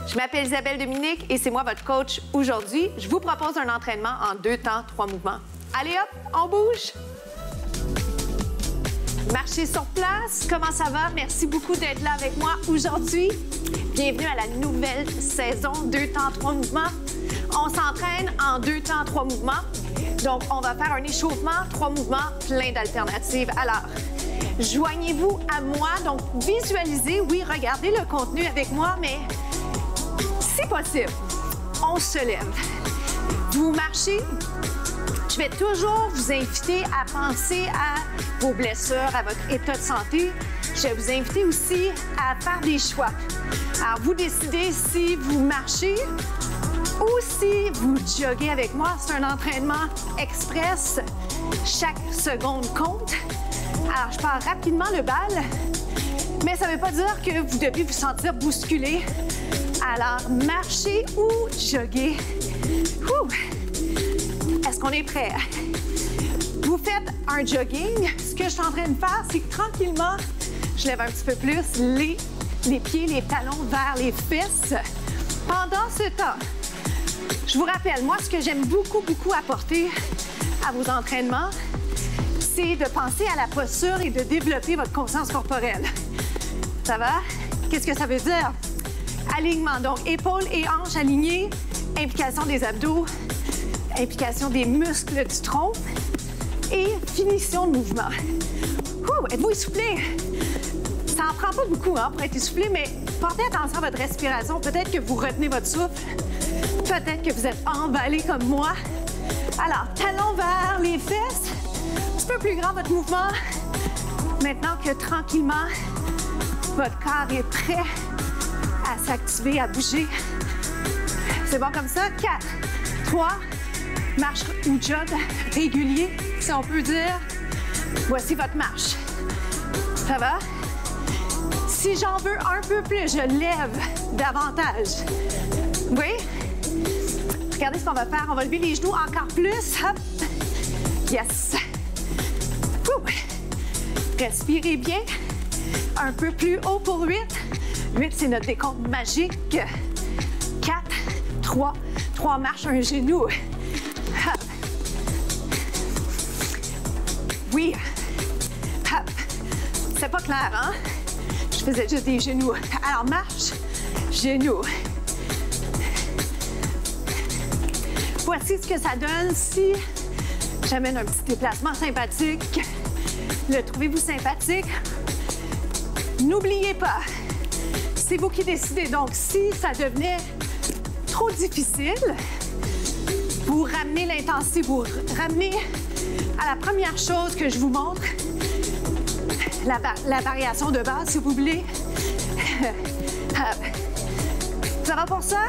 Je m'appelle Isabelle Dominique et c'est moi votre coach aujourd'hui. Je vous propose un entraînement en 2 temps, 3 mouvements. Allez hop, on bouge! Marchez sur place, comment ça va? Merci beaucoup d'être là avec moi aujourd'hui. Bienvenue à la nouvelle saison 2 temps, 3 mouvements. On s'entraîne en 2 temps, 3 mouvements. Donc, on va faire un échauffement, 3 mouvements, plein d'alternatives. Alors, joignez-vous à moi. Donc, visualisez, oui, regardez le contenu avec moi, mais si possible, on se lève. Vous marchez. Je vais toujours vous inviter à penser à vos blessures, à votre état de santé. Je vais vous inviter aussi à faire des choix. Alors, vous décidez si vous marchez ou si vous joguez avec moi. C'est un entraînement express. Chaque seconde compte. Alors, je pars rapidement le bal, mais ça ne veut pas dire que vous devez vous sentir bousculé. Alors, marchez ou joguez. Est-ce qu'on est prêt? Vous faites un jogging. Ce que je suis en train de faire, c'est que tranquillement, je lève un petit peu plus les pieds, les talons vers les fesses. Pendant ce temps, je vous rappelle, moi, ce que j'aime beaucoup apporter à vos entraînements, c'est de penser à la posture et de développer votre conscience corporelle. Ça va? Qu'est-ce que ça veut dire? Alignement, donc épaules et hanches alignées, implication des abdos, implication des muscles du tronc et finition de mouvement. Êtes-vous essoufflé? Ça n'en prend pas beaucoup pour être essoufflé, mais portez attention à votre respiration. Peut-être que vous retenez votre souffle. Peut-être que vous êtes emballé comme moi. Alors, talons vers les fesses. Un petit peu plus grand votre mouvement. Maintenant que tranquillement, votre corps est prêt à s'activer, à bouger. C'est bon comme ça? 4, 3, marche ou jog régulier, si on peut dire. Voici votre marche. Ça va? Si j'en veux un peu plus, je lève davantage. Oui? Regardez ce qu'on va faire. On va lever les genoux encore plus. Hop. Yes. Respirez bien. Un peu plus haut pour 8. 8, c'est notre décompte magique. 4, 3, 3 marches, un genou. Hop. Oui. Hop. C'est pas clair, hein? Je faisais juste des genoux. Alors, marche, genou. Voici ce que ça donne si j'amène un petit déplacement sympathique. Le trouvez-vous sympathique? N'oubliez pas, c'est vous qui décidez. Donc, si ça devenait trop difficile, vous ramenez l'intensité, vous ramenez à la première chose que je vous montre, la variation de base, si vous voulez. Ça va pour ça?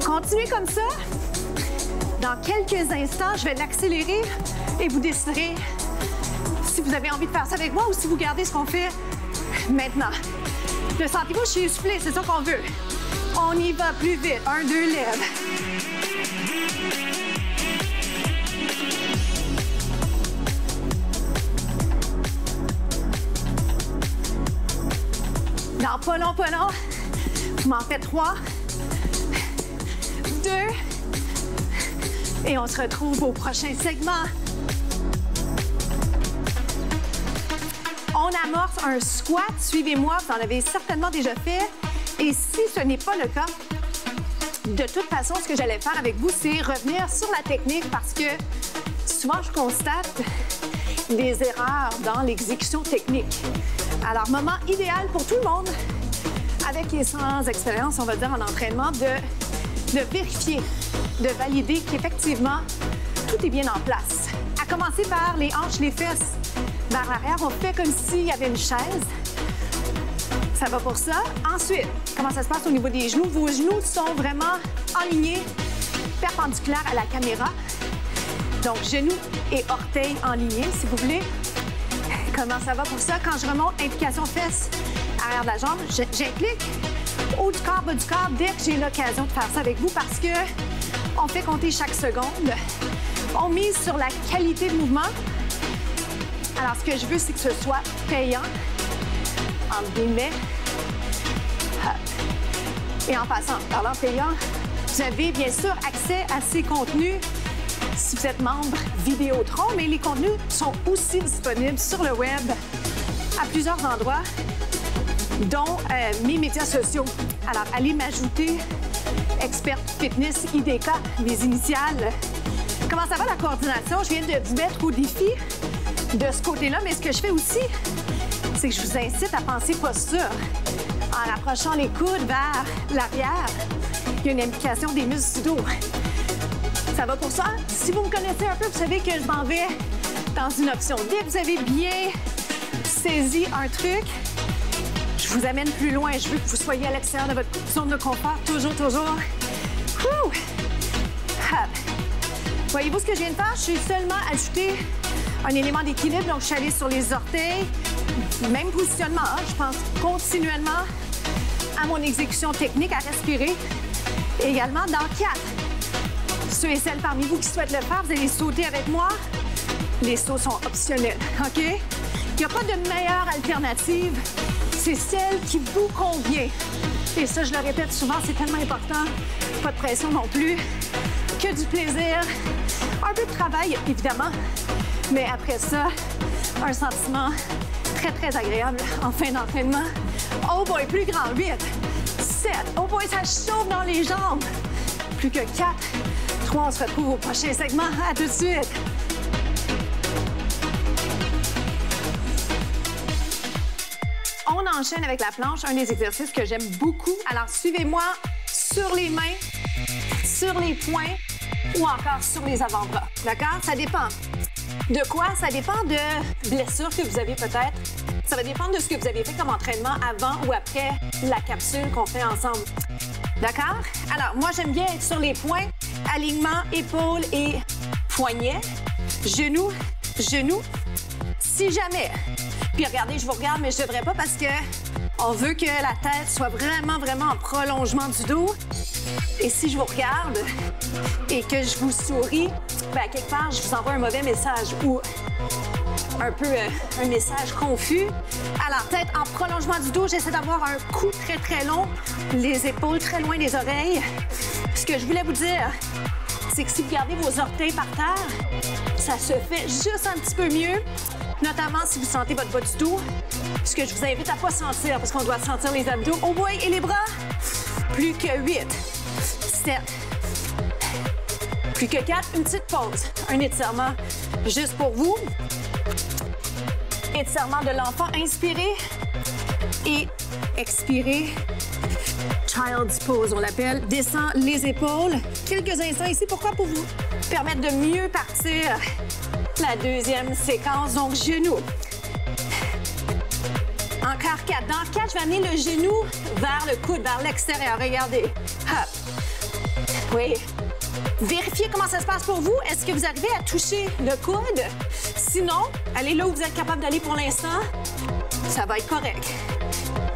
Continuez comme ça. Dans quelques instants, je vais l'accélérer et vous déciderez si vous avez envie de faire ça avec moi ou si vous gardez ce qu'on fait maintenant. Le sentez-vous, je suis essoufflée, c'est ça qu'on veut. On y va plus vite. 1, 2, lève. Non, pas long, pas long. Vous m'en faites 3, 2, et on se retrouve au prochain segment. On amorce un squat. Suivez-moi, vous en avez certainement déjà fait. Et si ce n'est pas le cas, de toute façon, ce que j'allais faire avec vous, c'est revenir sur la technique parce que souvent, je constate des erreurs dans l'exécution technique. Alors, moment idéal pour tout le monde, avec et sans expérience, on va dire, en entraînement, de vérifier, de valider qu'effectivement, tout est bien en place. À commencer par les hanches, les fesses vers l'arrière. On fait comme s'il y avait une chaise. Ça va pour ça. Ensuite, comment ça se passe au niveau des genoux? Vos genoux sont vraiment alignés, perpendiculaires à la caméra. Donc, genoux et orteils alignés, si vous voulez. Comment ça va pour ça? Quand je remonte, implication fesses, arrière de la jambe, j'implique haut du corps, bas du corps, dès que j'ai l'occasion de faire ça avec vous parce que on fait compter chaque seconde. On mise sur la qualité de mouvement. Alors, ce que je veux, c'est que ce soit payant, entre guillemets. Hop. Et en passant, parlant payant, vous avez bien sûr accès à ces contenus si vous êtes membre Vidéotron, mais les contenus sont aussi disponibles sur le web à plusieurs endroits, dont mes médias sociaux. Alors, allez m'ajouter Expert Fitness IDK, mes initiales. Comment ça va la coordination? Je viens de vous mettre au défi de ce côté-là, mais ce que je fais aussi, c'est que je vous incite à penser posture en rapprochant les coudes vers l'arrière. Il y a une implication des muscles du dos. Ça va pour ça? Si vous me connaissez un peu, vous savez que je m'en vais dans une option. Dès que vous avez bien saisi un truc, je vous amène plus loin. Je veux que vous soyez à l'extérieur de votre zone de confort. Toujours, toujours. Ouh! Hop. Voyez-vous ce que je viens de faire? Je suis seulement ajouté un élément d'équilibre. Donc, je suis allée sur les orteils. Même positionnement. Hein? Je pense continuellement à mon exécution technique, à respirer. Et également dans 4. Ceux et celles parmi vous qui souhaitent le faire, vous allez sauter avec moi. Les sauts sont optionnels, OK? Il n'y a pas de meilleure alternative. C'est celle qui vous convient. Et ça, je le répète souvent, c'est tellement important. Pas de pression non plus. Que du plaisir. Un peu de travail, évidemment. Mais après ça, un sentiment très, très agréable en fin d'entraînement. Oh boy, plus grand. 8, 7. Oh boy, ça chauffe dans les jambes. Plus que 4. 3, on se retrouve au prochain segment. À tout de suite. On enchaîne avec la planche, un des exercices que j'aime beaucoup. Alors, suivez-moi sur les mains, sur les poings ou encore sur les avant-bras. D'accord? Ça dépend. De quoi? Ça dépend de blessures que vous avez peut-être. Ça va dépendre de ce que vous avez fait comme entraînement avant ou après la capsule qu'on fait ensemble. D'accord? Alors, moi, j'aime bien être sur les poings. Alignement, épaules et poignets. Genoux, genoux. Si jamais... Puis regardez, je vous regarde, mais je devrais pas parce que on veut que la tête soit vraiment, vraiment en prolongement du dos. Et si je vous regarde et que je vous souris, bien, quelque part, je vous envoie un mauvais message ou un peu un message confus. Alors, tête en prolongement du dos, j'essaie d'avoir un cou très, très long, les épaules très loin des oreilles. Ce que je voulais vous dire, c'est que si vous gardez vos orteils par terre, ça se fait juste un petit peu mieux. Notamment si vous sentez votre bas du dos, ce que je vous invite à ne pas sentir, parce qu'on doit sentir les abdos. Oh boy, et les bras? Plus que 8, 7, plus que 4. Une petite pause, un étirement juste pour vous. Étirement de l'enfant, inspirez et expirez. Child's pose, on l'appelle. Descend les épaules. Quelques instants ici, pourquoi? Pour vous permettre de mieux partir. La deuxième séquence, donc genoux. Encore 4. Dans 4, je vais amener le genou vers le coude, vers l'extérieur. Regardez. Hop. Oui. Vérifiez comment ça se passe pour vous. Est-ce que vous arrivez à toucher le coude? Sinon, allez là où vous êtes capable d'aller pour l'instant. Ça va être correct.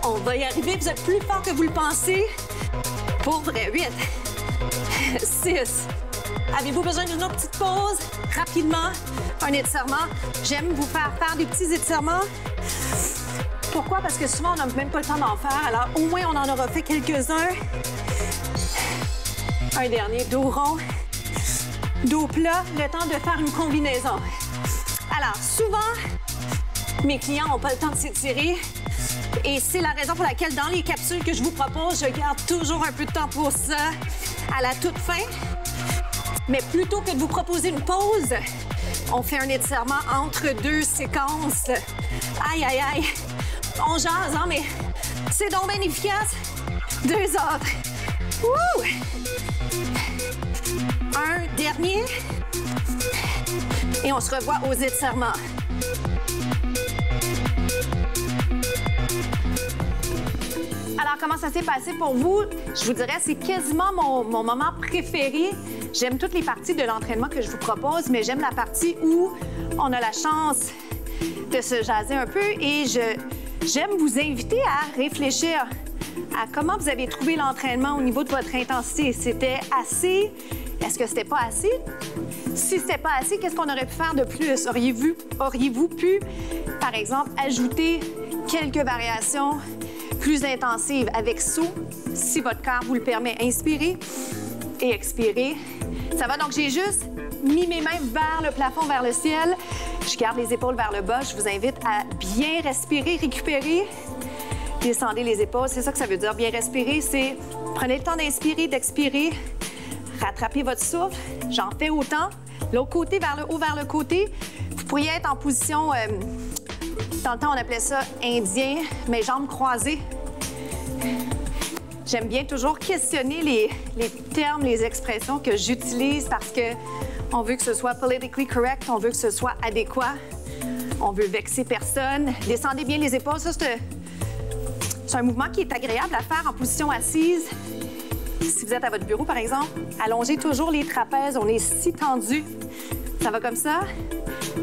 On va y arriver. Vous êtes plus fort que vous le pensez. Pour vrai. 8. 6. Avez-vous besoin d'une autre petite pause? Rapidement, un étirement. J'aime vous faire des petits étirements. Pourquoi? Parce que souvent, on n'a même pas le temps d'en faire. Alors, au moins, on en aura fait quelques-uns. Un dernier, dos rond, dos plat, le temps de faire une combinaison. Alors, souvent, mes clients n'ont pas le temps de s'étirer. Et c'est la raison pour laquelle, dans les capsules que je vous propose, je garde toujours un peu de temps pour ça à la toute fin. Mais plutôt que de vous proposer une pause, on fait un étirement entre 2 séquences. Aïe, aïe, aïe. On jase, hein, mais c'est donc bien efficace. 2 autres. Wouh! Un dernier. Et on se revoit aux étirements. Alors, comment ça s'est passé pour vous? Je vous dirais, c'est quasiment mon moment préféré. J'aime toutes les parties de l'entraînement que je vous propose, mais j'aime la partie où on a la chance de se jaser un peu et j'aime vous inviter à réfléchir à comment vous avez trouvé l'entraînement au niveau de votre intensité. C'était assez? Est-ce que c'était pas assez? Si c'était pas assez, qu'est-ce qu'on aurait pu faire de plus? Auriez-vous pu, par exemple, ajouter quelques variations, plus intensive avec saut, si votre corps vous le permet. Inspirez et expirez. Ça va? Donc, j'ai juste mis mes mains vers le plafond, vers le ciel. Je garde les épaules vers le bas. Je vous invite à bien respirer, récupérer. Descendez les épaules. C'est ça que ça veut dire. Bien respirer, c'est prenez le temps d'inspirer, d'expirer. Rattrapez votre souffle. J'en fais autant. L'autre côté, vers le haut, vers le côté. Vous pourriez être en position, dans le temps, on appelait ça indien, mes jambes croisées. J'aime bien toujours questionner les termes, les expressions que j'utilise parce que on veut que ce soit politically correct, on veut que ce soit adéquat, on veut vexer personne. Descendez bien les épaules. Ça, c'est un mouvement qui est agréable à faire en position assise. Si vous êtes à votre bureau, par exemple, allongez toujours les trapèzes. On est si tendu. Ça va comme ça?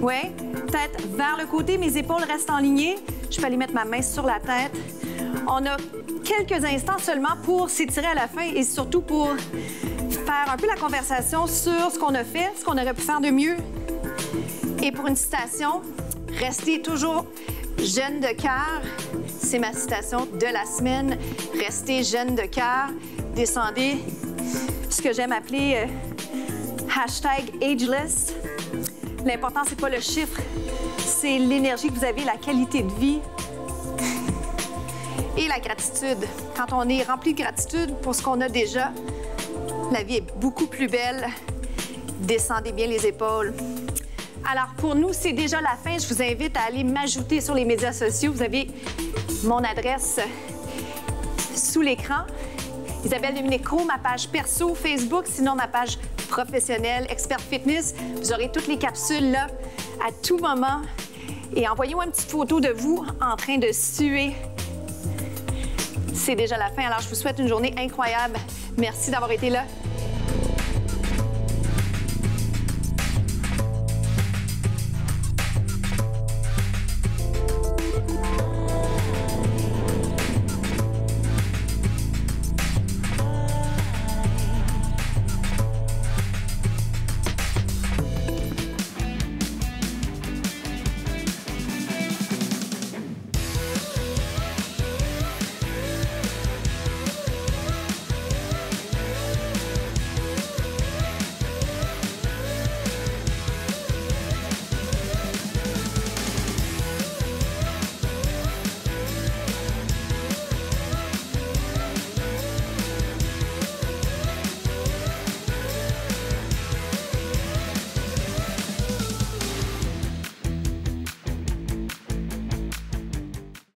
Oui. Tête vers le côté. Mes épaules restent en lignée. Je peux aller mettre ma main sur la tête. On a quelques instants seulement pour s'étirer à la fin et surtout pour faire un peu la conversation sur ce qu'on a fait, ce qu'on aurait pu faire de mieux. Et pour une citation, restez toujours jeune de cœur. C'est ma citation de la semaine. Restez jeune de cœur. Descendez ce que j'aime appeler #ageless. L'important, c'est pas le chiffre, c'est l'énergie que vous avez, la qualité de vie et la gratitude. Quand on est rempli de gratitude pour ce qu'on a déjà, la vie est beaucoup plus belle. Descendez bien les épaules. Alors, pour nous, c'est déjà la fin. Je vous invite à aller m'ajouter sur les médias sociaux. Vous avez mon adresse sous l'écran. Isabelle Dominico, ma page perso Facebook, sinon ma page professionnelle, Expert Fitness. Vous aurez toutes les capsules là à tout moment. Et envoyez-moi une petite photo de vous en train de suer. C'est déjà la fin, alors je vous souhaite une journée incroyable. Merci d'avoir été là.